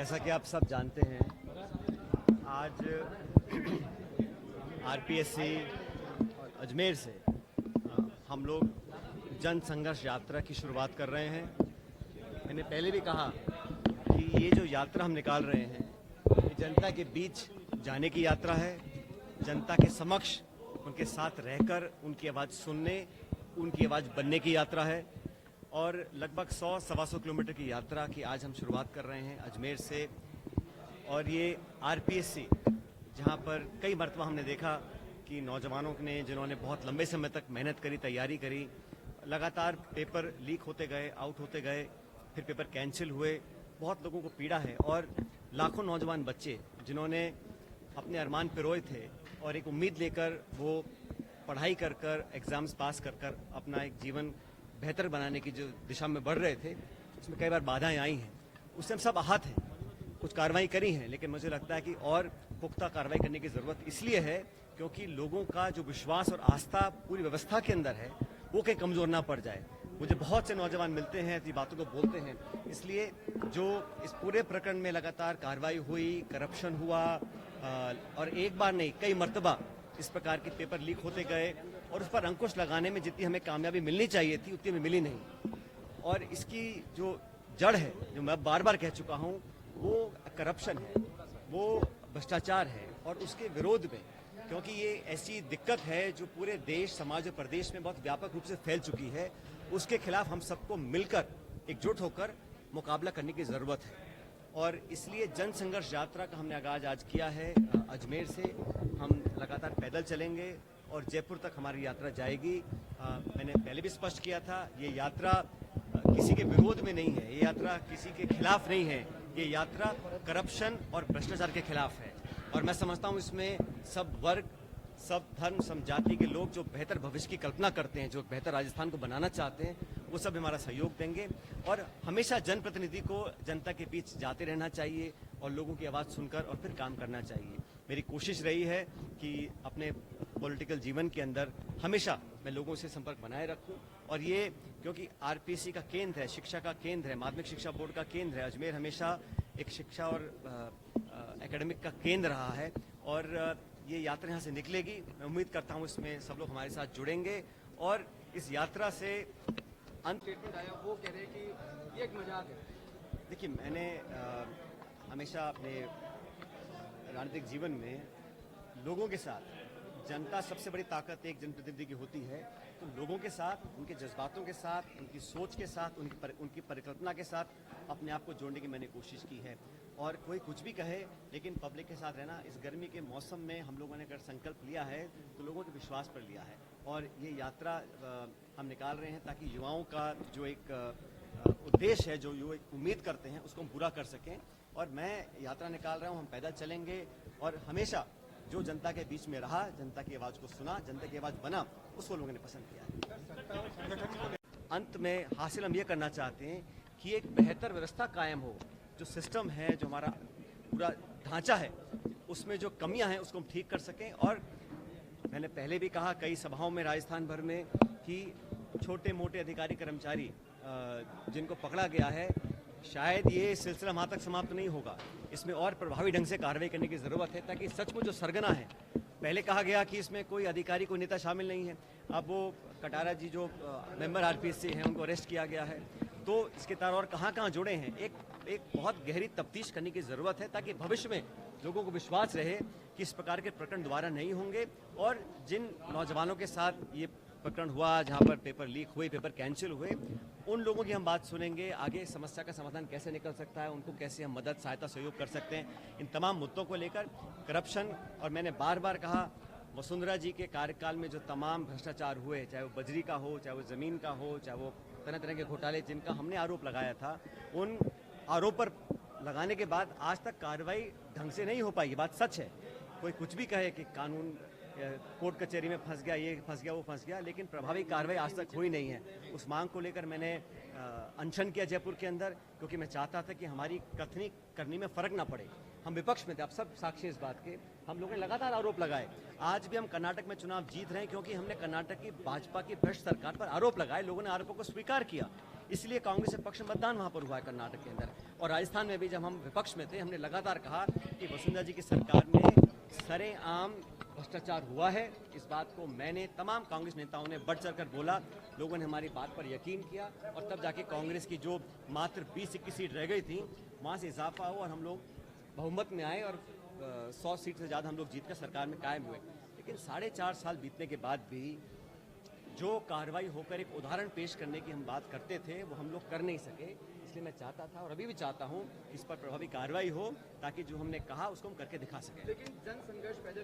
जैसा कि आप सब जानते हैं, आज आरपीएससी और अजमेर से हम लोग जन संघर्ष यात्रा की शुरुआत कर रहे हैं। मैंने पहले भी कहा कि ये जो यात्रा हम निकाल रहे हैं, ये जनता के बीच जाने की यात्रा है, जनता के समक्ष उनके साथ रहकर उनकी आवाज़ सुनने, उनकी आवाज़ बनने की यात्रा है। और लगभग 100-125 किलोमीटर की यात्रा की आज हम शुरुआत कर रहे हैं अजमेर से। और ये आरपीएससी, जहाँ पर कई मरतबा हमने देखा कि नौजवानों ने, जिन्होंने बहुत लंबे समय तक मेहनत करी, तैयारी करी, लगातार पेपर लीक होते गए, आउट होते गए, फिर पेपर कैंसिल हुए, बहुत लोगों को पीड़ा है। और लाखों नौजवान बच्चे जिन्होंने अपने अरमान पिरोए थे और एक उम्मीद लेकर वो पढ़ाई कर कर, एग्ज़ाम्स पास कर कर अपना एक जीवन बेहतर बनाने की जो दिशा में बढ़ रहे थे, उसमें कई बार बाधाएं आई हैं। उससे हम सब आहत हैं, कुछ कार्रवाई करी है, लेकिन मुझे लगता है कि और पुख्ता कार्रवाई करने की ज़रूरत इसलिए है क्योंकि लोगों का जो विश्वास और आस्था पूरी व्यवस्था के अंदर है, वो कहीं कमज़ोर ना पड़ जाए। मुझे बहुत से नौजवान मिलते हैं, ऐसी बातों को बोलते हैं। इसलिए जो इस पूरे प्रकरण में लगातार कार्रवाई हुई, करप्शन हुआ, और एक बार नहीं कई मरतबा इस प्रकार के पेपर लीक होते गए, और उस पर अंकुश लगाने में जितनी हमें कामयाबी मिलनी चाहिए थी उतनी हमें मिली नहीं। और इसकी जो जड़ है, जो मैं बार बार कह चुका हूँ, वो करप्शन है, वो भ्रष्टाचार है। और उसके विरोध में, क्योंकि ये ऐसी दिक्कत है जो पूरे देश, समाज और प्रदेश में बहुत व्यापक रूप से फैल चुकी है, उसके खिलाफ हम सबको मिलकर, एकजुट होकर मुकाबला करने की ज़रूरत है। और इसलिए जन संघर्ष यात्रा का हमने आगाज आज किया है अजमेर से। हम लगातार पैदल चलेंगे और जयपुर तक हमारी यात्रा जाएगी। मैंने पहले भी स्पष्ट किया था, ये यात्रा किसी के विरोध में नहीं है, ये यात्रा किसी के खिलाफ नहीं है, ये यात्रा करप्शन और भ्रष्टाचार के खिलाफ है। और मैं समझता हूँ इसमें सब वर्ग, सब धर्म, सब जाति के लोग जो बेहतर भविष्य की कल्पना करते हैं, जो बेहतर राजस्थान को बनाना चाहते हैं, वो सब हमारा सहयोग देंगे। और हमेशा जनप्रतिनिधि को जनता के बीच जाते रहना चाहिए और लोगों की आवाज़ सुनकर और फिर काम करना चाहिए। मेरी कोशिश रही है कि अपने पॉलिटिकल जीवन के अंदर हमेशा मैं लोगों से संपर्क बनाए रखूं। और ये क्योंकि आरपीएससी का केंद्र है, शिक्षा का केंद्र है, माध्यमिक शिक्षा बोर्ड का केंद्र है, अजमेर हमेशा एक शिक्षा और एकेडमिक का केंद्र रहा है। और ये यात्रा यहाँ से निकलेगी, मैं उम्मीद करता हूँ इसमें सब लोग हमारे साथ जुड़ेंगे। और इस यात्रा से अंत स्टेटमेंट आया, वो कह रहे हैं कि ये एक मजाक है। देखिए, मैंने हमेशा अपने राजनीतिक जीवन में लोगों के साथ, जनता सबसे बड़ी ताकत एक जनप्रतिनिधि की होती है, तो लोगों के साथ, उनके जज्बातों के साथ, उनकी सोच के साथ, उनकी परिकल्पना के साथ अपने आप को जोड़ने की मैंने कोशिश की है। और कोई कुछ भी कहे, लेकिन पब्लिक के साथ रहना, इस गर्मी के मौसम में हम लोगों ने अगर संकल्प लिया है तो लोगों के विश्वास पर लिया है। और ये यात्रा हम निकाल रहे हैं ताकि युवाओं का जो एक उद्देश्य है, जो युवा उम्मीद करते हैं, उसको हम पूरा कर सकें। और मैं यात्रा निकाल रहा हूँ, हम पैदल चलेंगे और हमेशा जो जनता के बीच में रहा, जनता की आवाज़ को सुना, जनता की आवाज़ बना, उसको लोगों ने पसंद किया है। अंत में हासिल हम ये करना चाहते हैं कि एक बेहतर व्यवस्था कायम हो। जो सिस्टम है, जो हमारा पूरा ढांचा है, उसमें जो कमियां हैं उसको हम ठीक कर सकें। और मैंने पहले भी कहा कई सभाओं में राजस्थान भर में कि छोटे मोटे अधिकारी कर्मचारी जिनको पकड़ा गया है, शायद ये सिलसिला वहाँ तक समाप्त नहीं होगा, इसमें और प्रभावी ढंग से कार्रवाई करने की ज़रूरत है ताकि सचमुच जो सरगना है, पहले कहा गया कि इसमें कोई अधिकारी, कोई नेता शामिल नहीं है, अब वो कटारा जी जो मेंबर आरपीएससी हैं उनको अरेस्ट किया गया है, तो इसके तार और कहाँ जुड़े हैं, एक बहुत गहरी तफ्तीश करने की ज़रूरत है ताकि भविष्य में लोगों को विश्वास रहे कि इस प्रकार के प्रकरण दोबारा नहीं होंगे। और जिन नौजवानों के साथ ये प्रकरण हुआ, जहाँ पर पेपर लीक हुए, पेपर कैंसिल हुए, उन लोगों की हम बात सुनेंगे। आगे समस्या का समाधान कैसे निकल सकता है, उनको कैसे हम मदद, सहायता, सहयोग कर सकते हैं, इन तमाम मुद्दों को लेकर। करप्शन, और मैंने बार बार कहा, वसुंधरा जी के कार्यकाल में जो तमाम भ्रष्टाचार हुए, चाहे वो बजरी का हो, चाहे वो ज़मीन का हो, चाहे वो तरह तरह के घोटाले जिनका हमने आरोप लगाया था, उन आरोप पर लगाने के बाद आज तक कार्रवाई ढंग से नहीं हो पाई। ये बात सच है। कोई कुछ भी कहे कि कानून कोर्ट कचहरी में फंस गया, ये फंस गया, वो फंस गया, लेकिन प्रभावी कार्रवाई आज तक हुई नहीं है। उस मांग को लेकर मैंने अनशन किया जयपुर के अंदर, क्योंकि मैं चाहता था कि हमारी कथनी करनी में फ़र्क ना पड़े। हम विपक्ष में थे, आप सब साक्षी इस बात के, हम लोगों ने लगातार आरोप लगाए। आज भी हम कर्नाटक में चुनाव जीत रहे हैं क्योंकि हमने कर्नाटक की भाजपा की भ्रष्ट सरकार पर आरोप लगाए, लोगों ने आरोपों को स्वीकार किया, इसलिए कांग्रेस से पक्ष मतदान वहां पर हुआ है कर्नाटक के अंदर। और राजस्थान में भी जब हम विपक्ष में थे, हमने लगातार कहा कि वसुंधरा जी की सरकार में सरेआम भ्रष्टाचार हुआ है। इस बात को मैंने, तमाम कांग्रेस नेताओं ने बढ़ चढ़ कर बोला, लोगों ने हमारी बात पर यकीन किया और तब जाके कांग्रेस की जो मात्र 20-21 सीट रह गई थी, वहाँ से इजाफा हुआ और हम लोग बहुमत में आए और 100 सीट से ज़्यादा हम लोग जीतकर सरकार में कायम हुए। लेकिन 4.5 साल बीतने के बाद भी जो कार्रवाई होकर एक उदाहरण पेश करने की हम बात करते थे, वो हम लोग कर नहीं सके। इसलिए मैं चाहता था और अभी भी चाहता हूँ कि इस पर प्रभावी कार्रवाई हो, ताकि जो हमने कहा उसको हम करके दिखा सकें। लेकिन जन संघर्ष पहले